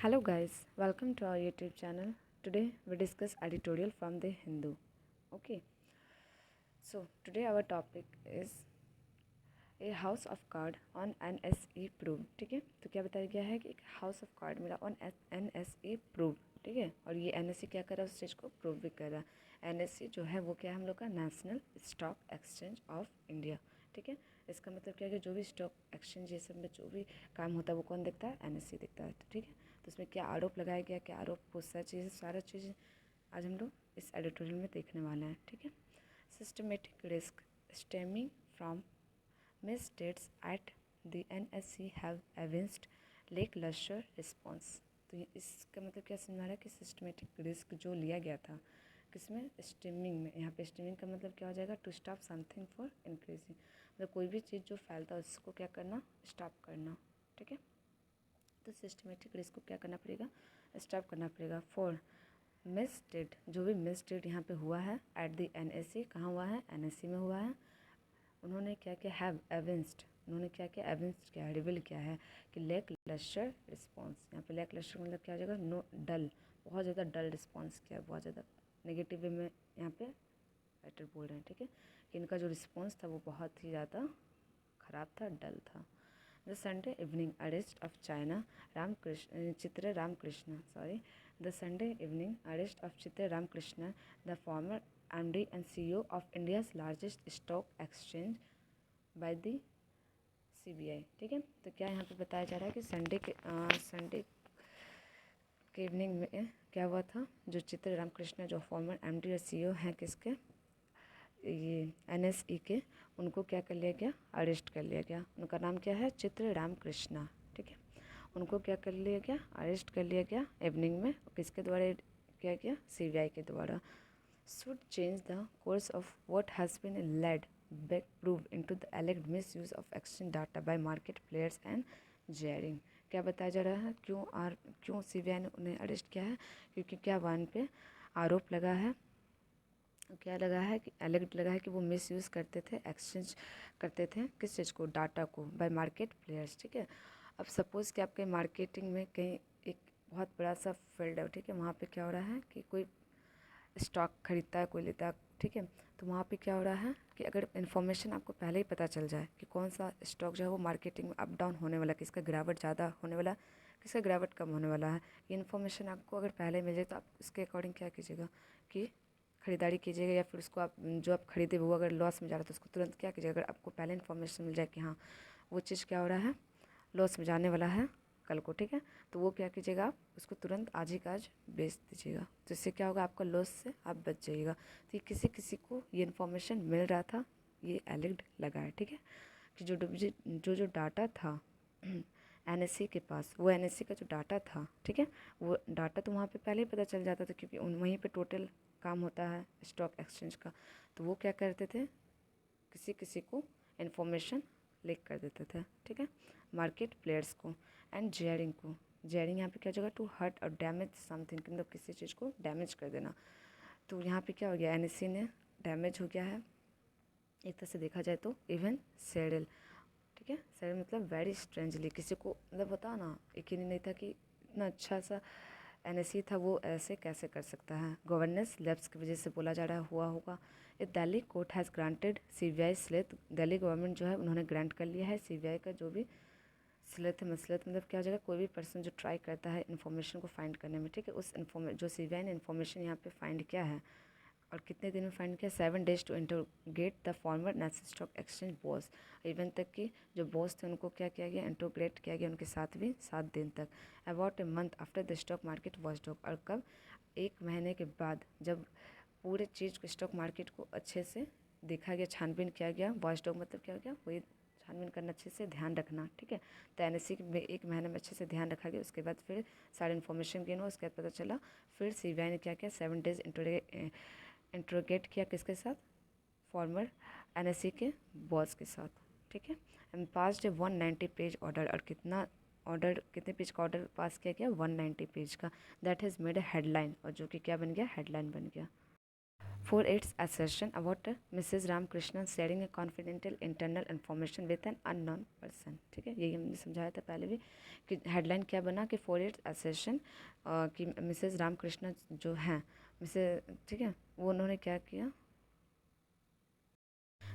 Hello guys, welcome to our YouTube channel. Today we discuss editorial from the Hindu. Okay, so today our topic is a house of card on NSE prove. ठीक है, तो क्या बताया गया है कि एक हाउस ऑफ कार्ड मिला ऑन NSE प्रूव. ठीक है, और ये NSE क्या कर रहा है, उस चीज़ को प्रूव भी कर रहा है. NSE जो है वो क्या है हम लोग का national stock exchange of India. ठीक है, इसका मतलब क्या है कि जो भी स्टॉक एक्सचेंज ये सब में जो भी काम होता है वो कौन देखता है, NSE देखता है. ठीक है, तो इसमें क्या आरोप लगाया गया, क्या आरोप, बहुत सारी चीज़ें, सारा चीज़ आज हम लोग इस एडिटोरियल में देखने वाले हैं. ठीक है, systematic risk stemming from misstates at the NSE have evinced lackluster response. तो इसका मतलब क्या समझ आ रहा है कि सिस्टमेटिक रिस्क जो लिया गया था किसमें, स्टीमिंग में. यहाँ पे स्टीमिंग का मतलब क्या हो जाएगा, to stop something for increasing. मतलब कोई भी चीज़ जो फैलता है उसको क्या करना, स्टॉप करना. ठीक है, तो सिस्टमेटिक रिस्क को क्या करना पड़ेगा, स्टॉप करना पड़ेगा. फॉर मिसस्टेट, जो भी मिसस्टेट यहाँ पे हुआ है एट द NSE, कहाँ हुआ है, NSE में हुआ है. उन्होंने क्या किया, हैव एविंस्ड, उन्होंने क्या किया, एविंस्ड क्या है, रिवील किया है कि लैक लस्टर रिस्पॉन्स. यहाँ पे लैक लस्टर मतलब क्या हो जाएगा, नो, डल, बहुत ज़्यादा डल रिस्पॉन्स किया, बहुत ज़्यादा नेगेटिव वे में यहाँ पे राइटर बोल रहे हैं. ठीक है, कि इनका जो रिस्पॉन्स था वो बहुत ही ज़्यादा ख़राब था, डल था. The Sunday evening arrest of China Chitra Ramkrishna, sorry, the Sunday evening arrest of Chitra Ramkrishna, the former MD and CEO of India's largest stock exchange by the CBI. ठीक है, तो क्या यहाँ पे बताया जा रहा है कि संडे के इवनिंग में क्या हुआ था, जो चित्र रामकृष्ण जो फॉर्मर MD और CEO हैं किसके, ये NSE के, उनको क्या कर लिया गया, अरेस्ट कर लिया गया. उनका नाम क्या है, चित्र रामकृष्ण. ठीक है, उनको क्या कर लिया गया, अरेस्ट कर लिया गया इवनिंग में. किसके द्वारा किया गया, CBI के द्वारा. Should change the course of what has been led back prove into the alleged misuse of exchange data by market players and jaring. क्या बताया जा रहा है, क्यों CBI ने उन्हें अरेस्ट किया है, क्योंकि क्या वन पे आरोप लगा है, क्या लगा है कि एलेग्ड लगा है कि वो मिसयूज़ करते थे, एक्सचेंज करते थे किस चीज़ को, डाटा को, बाय मार्केट प्लेयर्स. ठीक है, अब सपोज़ कि आपके मार्केटिंग में कहीं एक बहुत बड़ा सा फील्ड है. ठीक है, वहाँ पे क्या हो रहा है कि कोई स्टॉक खरीदता है, कोई लेता है. ठीक है, तो वहाँ पे क्या हो रहा है कि अगर इन्फॉर्मेशन आपको पहले ही पता चल जाए कि कौन सा स्टॉक जो है वो मार्केटिंग में अप डाउन होने वाला है, किसका गिरावट ज़्यादा होने वाला है, किसका गिरावट कम होने वाला है, ये इन्फॉर्मेशन आपको अगर पहले मिल जाए तो आप उसके अकॉर्डिंग क्या कीजिएगा कि ख़रीदारी कीजिएगा. या फिर उसको आप जो आप खरीदे वो अगर लॉस में जा रहा है तो उसको तुरंत क्या कीजिएगा, अगर आपको पहले इन्फॉर्मेशन मिल जाए कि हाँ वो चीज़ क्या हो रहा है, लॉस में जाने वाला है कल को. ठीक है, तो वो क्या कीजिएगा, आप उसको तुरंत आज ही का आज बेच दीजिएगा. तो इससे क्या होगा, आपका लॉस से आप बच जाइएगा. तो ये किसी किसी को ये इन्फॉर्मेशन मिल रहा था, ये एलिग्ड लगा है. ठीक है, कि जो डाटा था NSE के पास, वो NSE का जो डाटा था, ठीक है, वो डाटा तो वहाँ पे पहले ही पता चल जाता था क्योंकि वहीं पे टोटल काम होता है स्टॉक एक्सचेंज का. तो वो क्या करते थे, किसी किसी को इन्फॉर्मेशन लीक कर देते थे. ठीक है, मार्केट प्लेयर्स को. एंड जेयरिंग को, जेयरिंग यहाँ पे क्या जगह, टू हर्ट और डैमेज समथिंग, मतलब किसी चीज़ को डैमेज कर देना. तो यहाँ पे क्या हो गया, NSE ने डैमेज हो गया है एक तरह से देखा जाए तो. इवन सेडल, ठीक है, सेडल मतलब वेरी स्ट्रेंजली, किसी को मतलब होता ना, यकीन नहीं था कि इतना अच्छा सा NSE था वो ऐसे कैसे कर सकता है. गवर्नेंस लैब्स की वजह से बोला जा रहा है हुआ होगा. ये Delhi court has granted CBI sleuth, Delhi government जो है उन्होंने ग्रांट कर लिया है CBI का जो भी स्लेथ है. मसलत मतलब क्या हो जाएगा, कोई भी पर्सन जो ट्राई करता है इन्फॉर्मेशन को फाइंड करने में. ठीक है, उस जो CBI ने इन्फॉर्मेशन यहाँ पे फाइंड किया है और कितने दिन में फाइंड किया, 7 days to interrogate the former national stock exchange boss. Even तक कि जो बॉस थे उनको क्या किया गया, इंटरोगेट किया गया उनके साथ भी 7 दिन तक. About a month after the stock market watch dog, और कब, 1 महीने के बाद जब पूरे चीज़ को स्टॉक मार्केट को अच्छे से देखा गया, छानबीन किया गया. वॉच डॉग मतलब क्या हो गया, वही छानबीन करना, अच्छे से ध्यान रखना. ठीक है, तो NSE में 1 महीने में अच्छे से ध्यान रखा गया. उसके बाद फिर सारी इन्फॉर्मेशन गेन हुआ, उसके बाद पता चला. फिर CBI ने क्या किया, 7 days इंट्रोगेट किया किसके साथ, फॉर्मर NSE के बॉस के साथ. ठीक है, एंड पास 190 पेज ऑर्डर, और कितने पेज का ऑर्डर पास किया गया, 190 पेज का. That has made a headline, और जो कि क्या बन गया, हेडलाइन बन गया. for its assertion about Mrs. Ramakrishnan sharing a confidential internal information with an unknown person। ठीक है, यही हमने समझाया था पहले भी कि हेडलाइन क्या बना कि फॉर इट्स assertion कि मिसेज रामकृष्णन जो हैं मिसेज, ठीक है, वो उन्होंने क्या किया,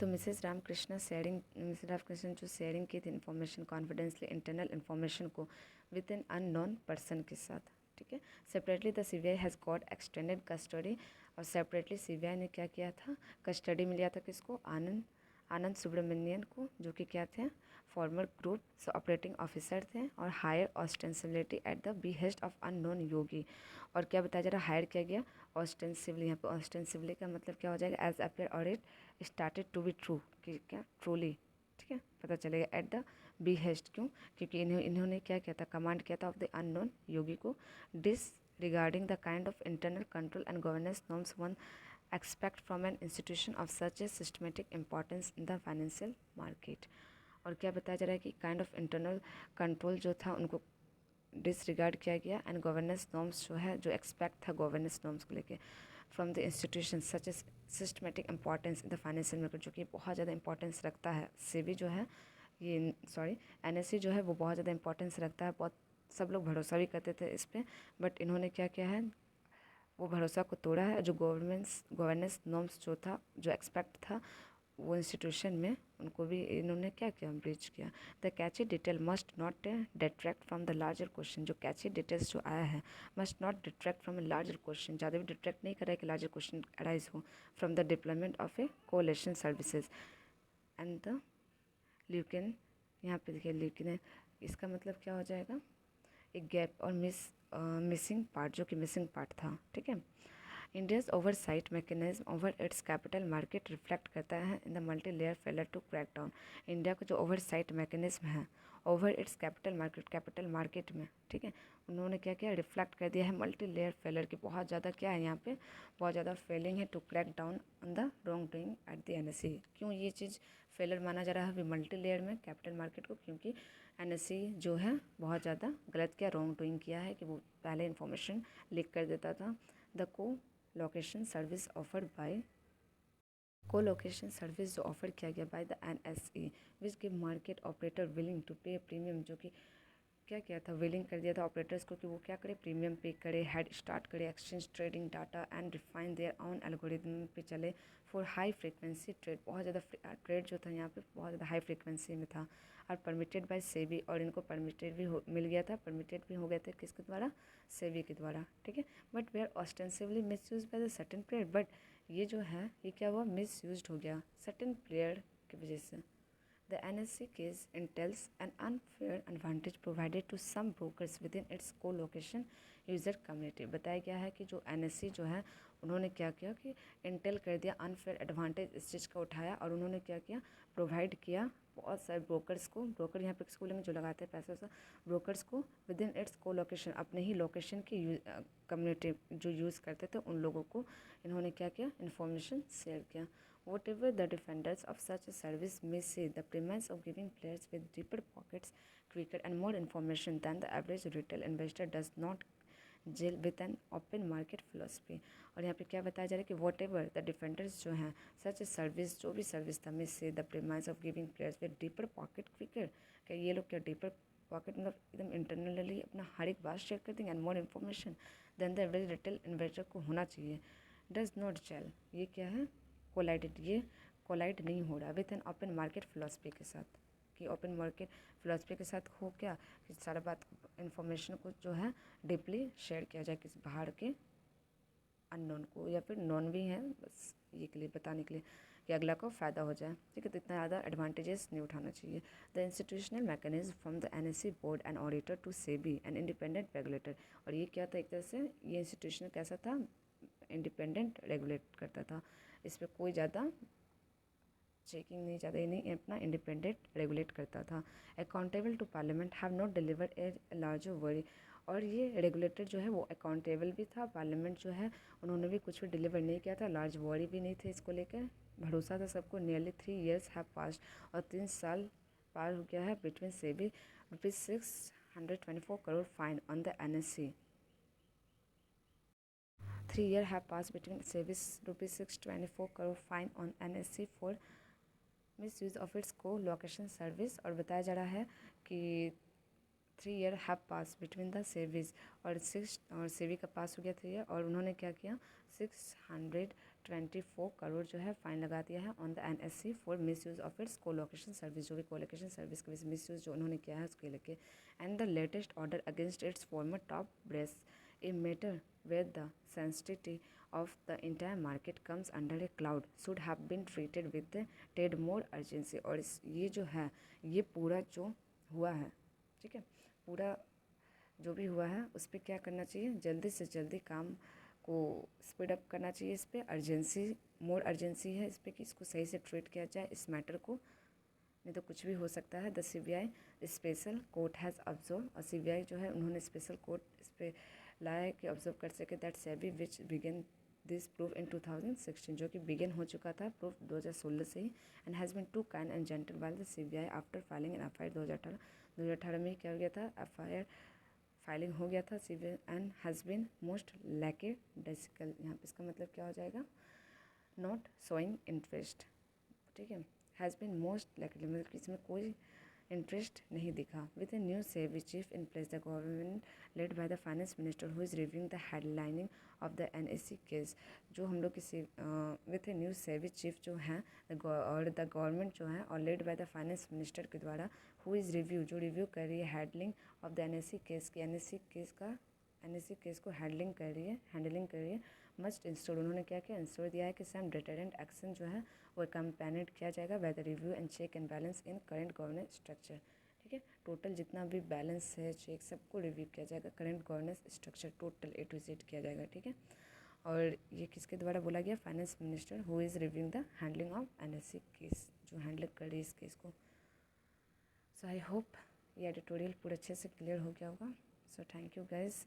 तो मिसेज रामकृष्णन जो शेयरिंग की थी इन्फॉर्मेशन कॉन्फिडेंसली इंटरनल इन्फॉर्मेशन को विद एन अननोन पर्सन के साथ। ठीक है, separately the CBI has got extended custody, और सेपरेटली सीबीआई ने क्या किया था, कस्टडी में लिया था किसको, आनंद सुब्रमण्यन को, जो कि क्या थे, फॉर्मर ग्रुप ऑपरेटिंग ऑफिसर थे और hire ostensibility at the behest of unknown yogi. और क्या बताया जा रहा है, हायर किया गया ऑस्टेंसिवली। यहाँ पे ऑस्टेंसिवली का मतलब क्या हो जाएगा, एज अपियर और it started to be true, कि क्या ट्रूली, ठीक है, पता चलेगा एट द बिहेस्ट, क्यों, क्योंकि इन्होंने क्या किया था, कमांड किया था ऑफ द अननोन योगी को, this regarding the kind of internal control and governance norms one expect from an institution of such a systematic importance in the financial market. और क्या बताया जा रहा है कि काइंड ऑफ इंटरनल कंट्रोल जो था उनको डिसरिगार्ड किया गया, एंड गवर्नेंस नॉर्म्स जो है, जो एक्सपेक्ट था गवर्नेंस नॉर्म्स को लेके from the institution such as systematic importance in the financial market, जो कि बहुत ज़्यादा इंपॉर्टेंस रखता है। सेबी जो है ये, सॉरी, एनएससी जो है वो बहुत ज़्यादा इंपॉर्टेंस रखता है, बहुत सब लोग भरोसा भी करते थे इस पर, बट इन्होंने क्या किया है, वो भरोसा को तोड़ा है। जो गवर्नेंस नॉर्म्स जो था, जो एक्सपेक्ट था वो इंस्टीट्यूशन में, उनको भी इन्होंने क्या किया, ब्रीच किया। The catchy detail must not detract from the larger question, जो कैची डिटेल्स जो आया है must not detract from a larger question, ज़्यादा भी डिट्रैक्ट नहीं कर रहा है कि लार्जर क्वेश्चन अराइज हो, from the deployment of a colocation services and the ल्यूकिन। यहाँ पे देखिए ल्यूकिन है, इसका मतलब क्या हो जाएगा, एक गैप और मिसिंग पार्ट, जो कि मिसिंग पार्ट था। ठीक है, India's oversight mechanism over its capital market reflect करता है in the multi layer failure to crack down. India का जो ओवरसाइट मैकेनिज्म है ओवर इट्स कैपिटल मार्केट में, ठीक है, उन्होंने क्या किया, रिफ्लेक्ट कर दिया है मल्टी लेयर फेलर की, बहुत ज़्यादा क्या है यहाँ पे, बहुत ज़्यादा फेलिंग है to crack down on the wrongdoing at the NSC. क्यों ये चीज़ फेलर माना जा रहा है अभी मल्टी लेयर में कैपिटल मार्केट को, क्योंकि एनएससी जो है बहुत ज़्यादा गलत किया, रॉन्ग डूइंग किया है कि वो पहले इन्फॉर्मेशन लीक कर देता था। The location service offered by colocation service जो ऑफर किया गया by the NSE which give market operator willing to pay premium, जो कि क्या किया था, विलिंग कर दिया था ऑपरेटर्स को कि वो क्या करे, प्रीमियम पे करे, हेड स्टार्ट करे exchange trading data and refine there on algorithm पे चले फॉर हाई फ्रीक्वेंसी ट्रेड। बहुत ज़्यादा ट्रेड जो था यहाँ पे बहुत ज़्यादा हाई फ्रीक्वेंसी में था, और परमिटेड बाय सेबी, और इनको परमिटेड भी मिल गया था, परमिटेड भी हो गए थे किसके द्वारा, सेबी के द्वारा। ठीक है, but we are ostensibly misuse by the certain player, but ये जो है ये क्या हुआ, मिस यूज हो गया सर्टेन प्लेयर की वजह से। The NSC case entails an unfair advantage provided to some brokers within its co-location user community। बताया गया है कि जो NSC जो है उन्होंने क्या किया कि इंटेल कर दिया, अनफेयर एडवांटेज इस चीज़ का उठाया, और उन्होंने क्या किया, प्रोवाइड किया बहुत सारे ब्रोकर्स को, ब्रोकर यहाँ पे किसको लेंगे, जो लगाते हैं पैसा सा, ब्रोकर्स को विद इन इट्स को लोकेशन, अपने ही लोकेशन की कम्युनिटी जो यूज़ करते थे उन लोगों को इन्होंने क्या किया, इन्फॉर्मेशन शेयर किया। Whatever the defenders of such a service may say, the premise of giving players with deeper pockets, quicker and more information than the average retail investor does not gel with an open market philosophy। और यहाँ पे क्या बताया जा रहा है कि whatever the defenders जो हैं such a service, जो भी सर्विस था, may say the premise of giving players with deeper pocket quicker, क्या ये लोग क्या deeper pocket मतलब एकदम इंटरनली अपना हर एक बात शेयर कर देंगे, and more information than the average retail investor को होना चाहिए, डज नॉट जेल, ये क्या है, कोलाइडेड, ये कोलाइड नहीं हो रहा with an open market philosophy के साथ, कि ओपन मार्केट फिलोसफी के साथ हो क्या, कि सारा बात इन्फॉर्मेशन को जो है डीपली शेयर किया जाए किसी बाहर के अननोन को, या फिर नॉन भी हैं, बस ये के लिए बताने के लिए कि अगला को फ़ायदा हो जाए। ठीक है, तो इतना ज़्यादा एडवांटेजेस नहीं उठाना चाहिए। The institutional mechanism from the NSC board and auditor to SEBI an independent regulator. और ये क्या था, एक तरह से ये इंस्टीट्यूशन कैसा था, इंडिपेंडेंट रेगुलेट करता था, इस पर कोई ज़्यादा चेकिंग नहीं, ज़्यादा ही नहीं, अपना इंडिपेंडेंट रेगुलेट करता था। Accountable to parliament have not deliver a larger worry. और ये रेगुलेटर जो है वो अकाउंटेबल भी था, पार्लियामेंट जो है उन्होंने भी कुछ भी डिलीवर नहीं किया था, लार्ज वरी भी नहीं थे इसको लेकर, भरोसा था सबको। नियरली 3 years हैव पास्ट, और 3 साल पार हो गया है between SEBI ₹624 crore fine on the NSC. 3 year have passed between SEBI's ₹624 crore fine on NSE for misuse of its co-location service। और बताया जा रहा है कि 3 year have pass between the SEBI's और सेबी का पास हो गया 3 year और उन्होंने क्या किया 624 करोड़ जो है फाइन लगा दिया है on the NSE for misuse of its colocation service, जो भी कोलोकेशन सर्विस के मिस यूज़ जो उन्होंने किया है उसके लेके। And the latest order against its former top brass a matter where the sensitivity of the entire market comes under a cloud should have been treated with the Ted more urgency. और ये जो है ये पूरा जो हुआ है, ठीक है, पूरा जो भी हुआ है उस पर क्या करना चाहिए, जल्दी से जल्दी काम को स्पीड अप करना चाहिए। इस पर अर्जेंसी, मोर अर्जेंसी है इस पर कि इसको सही से ट्रीट किया जाए इस मैटर को, नहीं तो कुछ भी हो सकता है। The CBI special court has observe, और CBI जो है उन्होंने स्पेशल कोर्ट इस पर लाया है कि ऑब्जर्व कर सके that SEBI which begin this proof in 2016, जो कि बिगिन हो चुका था प्रूफ 2016 से ही। And has been too kind and gentle while the CBI after filing an FIR 2018 में क्या हो गया था, FIR फाइलिंग हो गया था CBI and has been most lackadaisical, यहाँ पे इसका मतलब क्या हो जाएगा, नॉट शोइंग इंटरेस्ट, ठीक है, हैज़ बिन मोस्ट लैकेड मतलब कि इसमें कोई इंटरेस्ट नहीं दिखा। With a new SEBI chief in place the government led by the finance minister who is reviewing the headlining of the NSE case, जो हम लोग की with a new SEBI chief जो हैं और द गवर्नमेंट जो है और led by the finance minister के द्वारा हु इज़ रिव्यू, जो रिव्यू कर रही है handling of the NSE case की, NSE केस को हैंडलिंग कर रही है मस्ट इंस्टॉल, उन्होंने क्या किया, इंस्टॉल दिया है कि सम डिटरेंट एक्शन जो है वो कंपेनेट किया जाएगा by the review and check and balance in current governance structure, ठीक है, टोटल जितना भी बैलेंस है चेक सबको रिव्यू किया जाएगा, current governance structure total A to Z किया जाएगा, ठीक है। और ये किसके द्वारा बोला गया, finance minister who is reviewing the handling of NSE case, जो हैंडल कर रही है इस केस को। सो आई होप ये एडिटोरियल पूरा अच्छे से क्लियर हो गया होगा। So thank you guys.